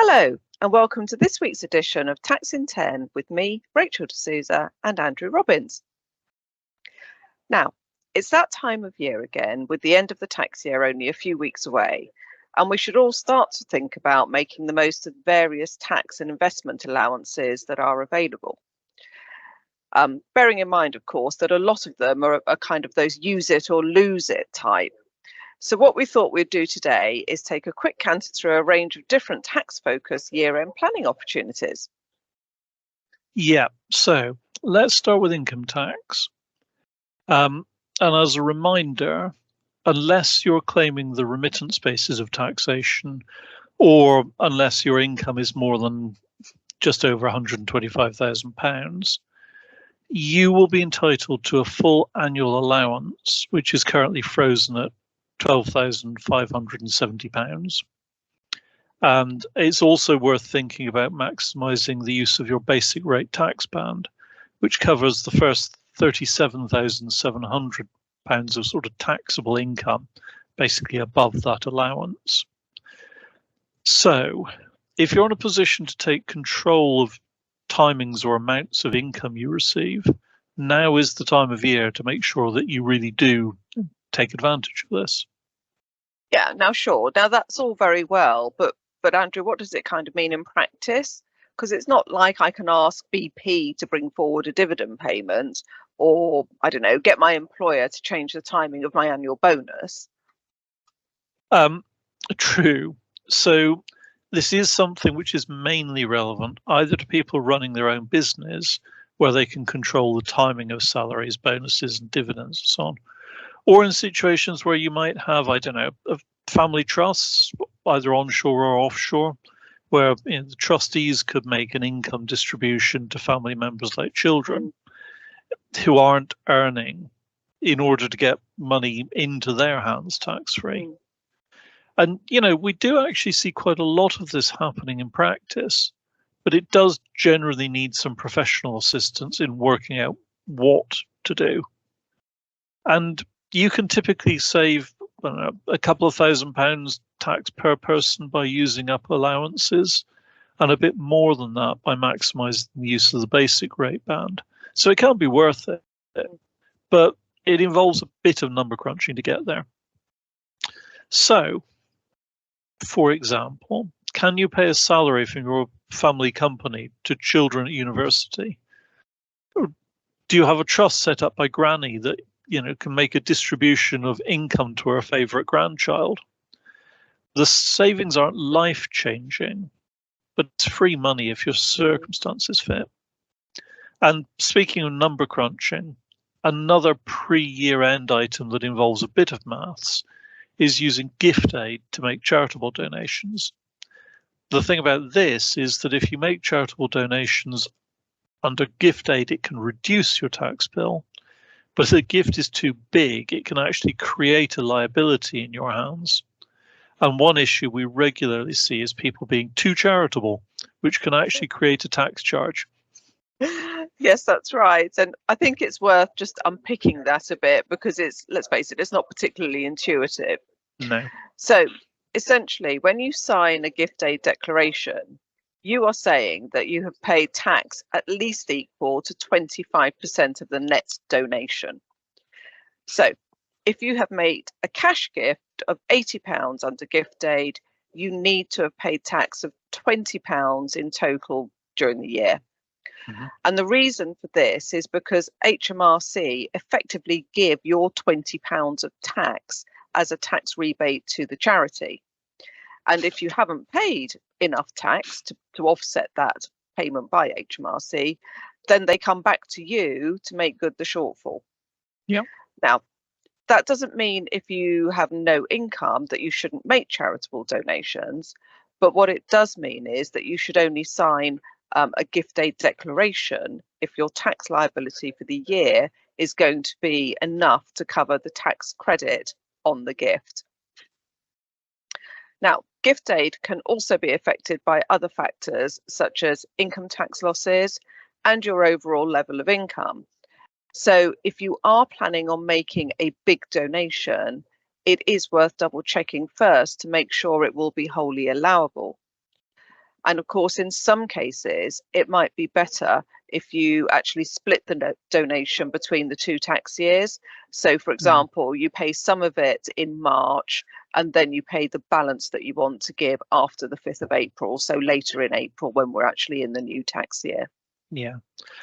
Hello, and welcome to this week's edition of Tax in 10 with me, Rachel.desouza, and Andrew.Robins. Now, it's that time of year again, with the end of the tax year only a few weeks away, and we should all start to think about making the most of various tax and investment allowances that are available. Bearing in mind, of course, that a lot of them are kind of those use it or lose it type. So what we thought we'd do today is take a quick canter through a range of different tax-focused year-end planning opportunities. Yeah, so let's start with income tax. And as a reminder, unless you're claiming the remittance basis of taxation, or unless your income is more than just over £125,000, you will be entitled to a full annual allowance, which is currently frozen at £12,570. And it's also worth thinking about maximising the use of your basic rate tax band, which covers the first £37,700 of sort of taxable income, basically above that allowance. So if you're in a position to take control of timings or amounts of income you receive, now is the time of year to make sure that you really do take advantage of this. Yeah, now sure. Now that's all very well, but Andrew, what does it kind of mean in practice? Because it's not like I can ask BP to bring forward a dividend payment, or I don't know, get my employer to change the timing of my annual bonus. True. So this is something which is mainly relevant either to people running their own business, where they can control the timing of salaries, bonuses, and dividends, and so on, or in situations where you might have, I don't know, family trusts, either onshore or offshore, where the trustees could make an income distribution to family members like children who aren't earning in order to get money into their hands tax-free. And, we do actually see quite a lot of this happening in practice, but it does generally need some professional assistance in working out what to do. And you can typically save a couple of £1,000 tax per person by using up allowances, and a bit more than that by maximising the use of the basic rate band. So it can be worth it, but it involves a bit of number crunching to get there. So, for example, can you pay a salary from your family company to children at university? Or do you have a trust set up by granny that can make a distribution of income to her favourite grandchild? The savings aren't life-changing, but it's free money if your circumstances fit. And speaking of number crunching, another pre-year-end item that involves a bit of maths is using gift aid to make charitable donations. The thing about this is that if you make charitable donations under gift aid, it can reduce your tax bill. But if the gift is too big, it can actually create a liability in your hands. And one issue we regularly see is people being too charitable, which can actually create a tax charge. Yes, that's right. And I think it's worth just unpicking that a bit, because let's face it, it's not particularly intuitive. No. So essentially, when you sign a gift aid declaration, you are saying that you have paid tax at least equal to 25% of the net donation. So if you have made a cash gift of £80 under gift aid, you need to have paid tax of £20 in total during the year. And the reason for this is because HMRC effectively give your £20 of tax as a tax rebate to the charity. And if you haven't paid enough tax to offset that payment by HMRC, then they come back to you to make good the shortfall. Yeah. Now, that doesn't mean if you have no income that you shouldn't make charitable donations, but what it does mean is that you should only sign a gift aid declaration if your tax liability for the year is going to be enough to cover the tax credit on the gift. Now, gift aid can also be affected by other factors such as income tax losses and your overall level of income. So if you are planning on making a big donation, it is worth double checking first to make sure it will be wholly allowable. And of course, in some cases, it might be better if you actually split the donation between the 2 tax years. So, for example, you pay some of it in March and then you pay the balance that you want to give after the 5th of April. So later in April, when we're actually in the new tax year. Yeah.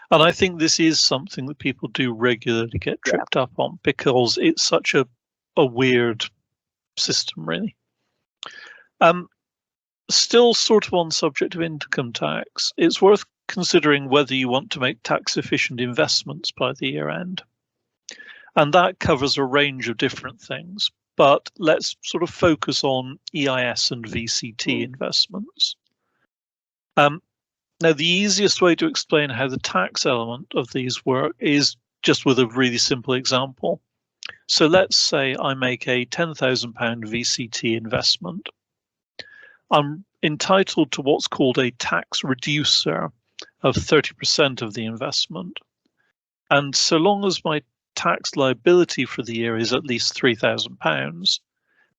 And I think this is something that people do regularly get tripped up on, because it's such a weird system, really. Still sort of on subject of income tax, it's worth considering whether you want to make tax efficient investments by the year end. And that covers a range of different things, but let's sort of focus on EIS and VCT investments. Now, the easiest way to explain how the tax element of these work is just with a really simple example. So let's say I make a £10,000 VCT investment. I'm entitled to what's called a tax reducer of 30% of the investment. And so long as my tax liability for the year is at least £3,000,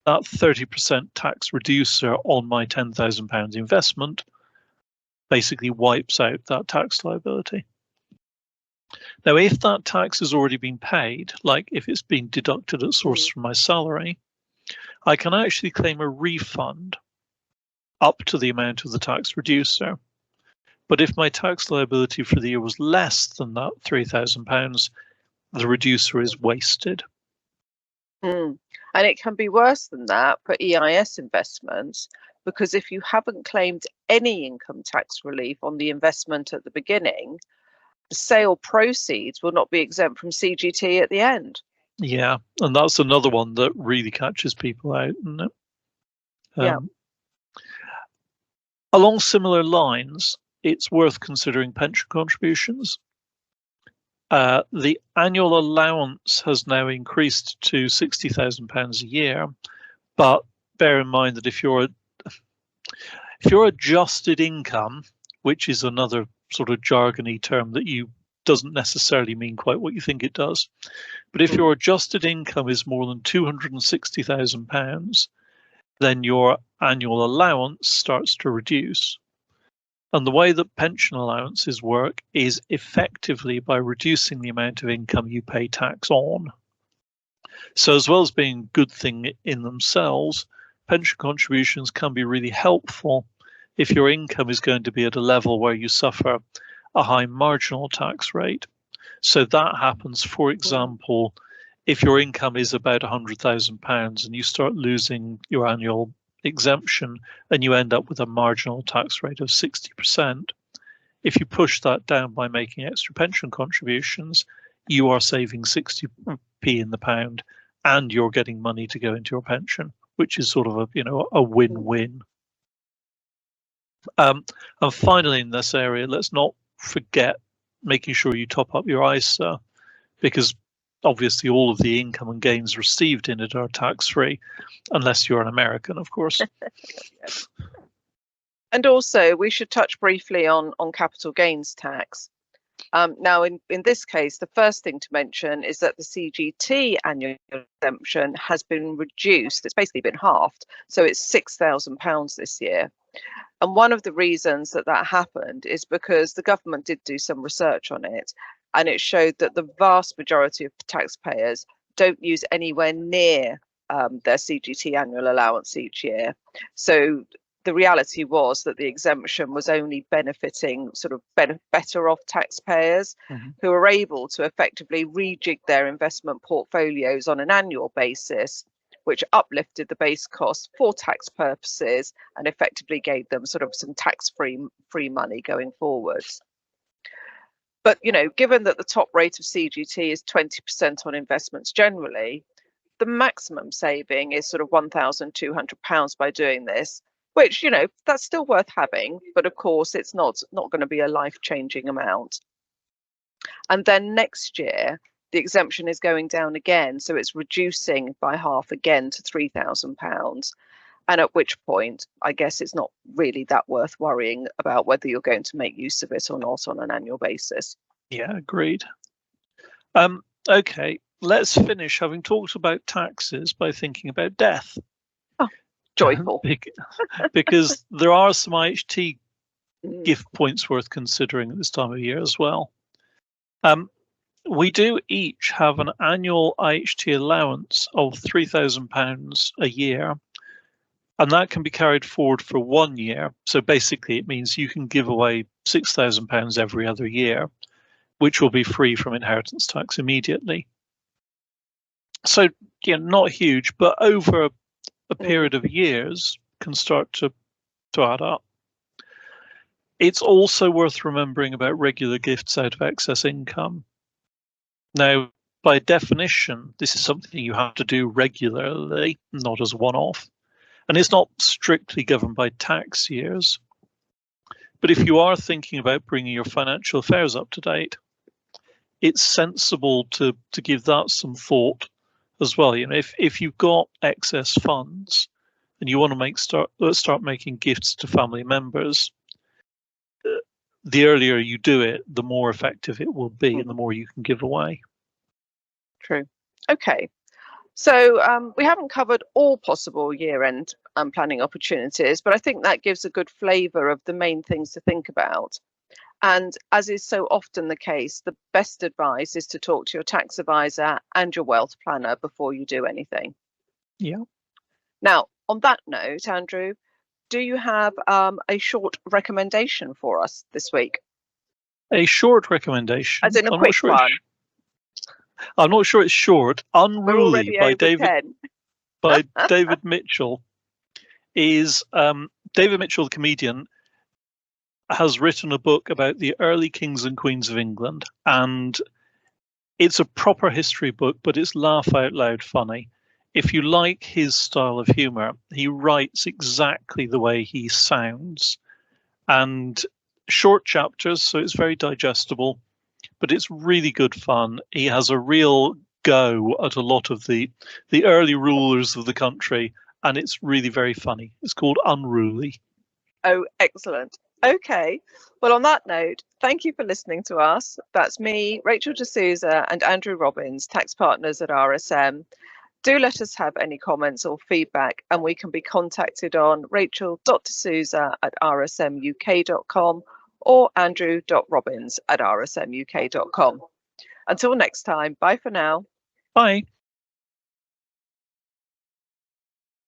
that 30% tax reducer on my £10,000 investment basically wipes out that tax liability. Now, if that tax has already been paid, like if it's been deducted at source from my salary, I can actually claim a refund up to the amount of the tax reducer. But if my tax liability for the year was less than that £3,000, the reducer is wasted. And it can be worse than that for EIS investments, because if you haven't claimed any income tax relief on the investment at the beginning, the sale proceeds will not be exempt from CGT at the end. Yeah, and that's another one that really catches people out, isn't it? Yeah. Along similar lines, it's worth considering pension contributions. The annual allowance has now increased to £60,000 a year, but bear in mind that if you're adjusted income, which is another sort of jargony term that doesn't necessarily mean quite what you think it does, but if your adjusted income is more than £260,000, then your annual allowance starts to reduce. And the way that pension allowances work is effectively by reducing the amount of income you pay tax on. So as well as being a good thing in themselves, pension contributions can be really helpful if your income is going to be at a level where you suffer a high marginal tax rate. So that happens, for example, if your income is about £100,000 and you start losing your annual exemption and you end up with a marginal tax rate of 60%. If you push that down by making extra pension contributions, you are saving 60p in the pound and you're getting money to go into your pension, which is sort of a win-win. And finally, in this area, let's not forget making sure you top up your ISA, because obviously all of the income and gains received in it are tax-free, unless you're an American, of course. And also, we should touch briefly on capital gains tax. Now, in this case, the first thing to mention is that the CGT annual exemption has been reduced. It's basically been halved. So it's £6,000 this year. And one of the reasons that happened is because the government did do some research on it, and it showed that the vast majority of taxpayers don't use anywhere near their CGT annual allowance each year. So the reality was that the exemption was only benefiting sort of better off taxpayers who are able to effectively rejig their investment portfolios on an annual basis, which uplifted the base cost for tax purposes and effectively gave them sort of some tax-free money going forwards. But, given that the top rate of CGT is 20% on investments generally, the maximum saving is sort of £1,200 by doing this, which, that's still worth having. But of course, it's not going to be a life-changing amount. And then next year, the exemption is going down again. So it's reducing by half again to £3,000. And at which point, I guess it's not really that worth worrying about whether you're going to make use of it or not on an annual basis. Yeah, agreed. Okay, let's finish having talked about taxes by thinking about death. Oh, joyful. Because there are some IHT gift points worth considering at this time of year as well. We do each have an annual IHT allowance of £3,000 a year, and that can be carried forward for 1 year. So basically it means you can give away £6,000 every other year, which will be free from inheritance tax immediately. So yeah, not huge, but over a period of years can start to add up. It's also worth remembering about regular gifts out of excess income. Now, by definition, this is something you have to do regularly, not as one-off. And it's not strictly governed by tax years. But if you are thinking about bringing your financial affairs up to date, it's sensible to give that some thought as well. You know, if you've got excess funds and you want to start making gifts to family members, the earlier you do it, the more effective it will be and the more you can give away. True. Okay. So we haven't covered all possible year-end planning opportunities, but I think that gives a good flavour of the main things to think about. And as is so often the case, the best advice is to talk to your tax advisor and your wealth planner before you do anything. Yeah. Now, on that note, Andrew, do you have a short recommendation for us this week? A short recommendation? As in a quick one. I'm not sure it's short. Unruly by David Mitchell is David Mitchell, the comedian, has written a book about the early kings and queens of England, and it's a proper history book, but it's laugh out loud funny. If you like his style of humor, he writes exactly the way he sounds, and short chapters, so it's very digestible, but it's really good fun. He has a real go at a lot of the early rulers of the country, and it's really very funny. It's called Unruly. Oh, excellent. Okay. Well, on that note, thank you for listening to us. That's me, Rachel D'Souza, and Andrew Robins, tax partners at RSM. Do let us have any comments or feedback, and we can be contacted on rachel.desouza at rsmuk.com or andrew.robins at rsmuk.com. Until next time, bye for now. Bye.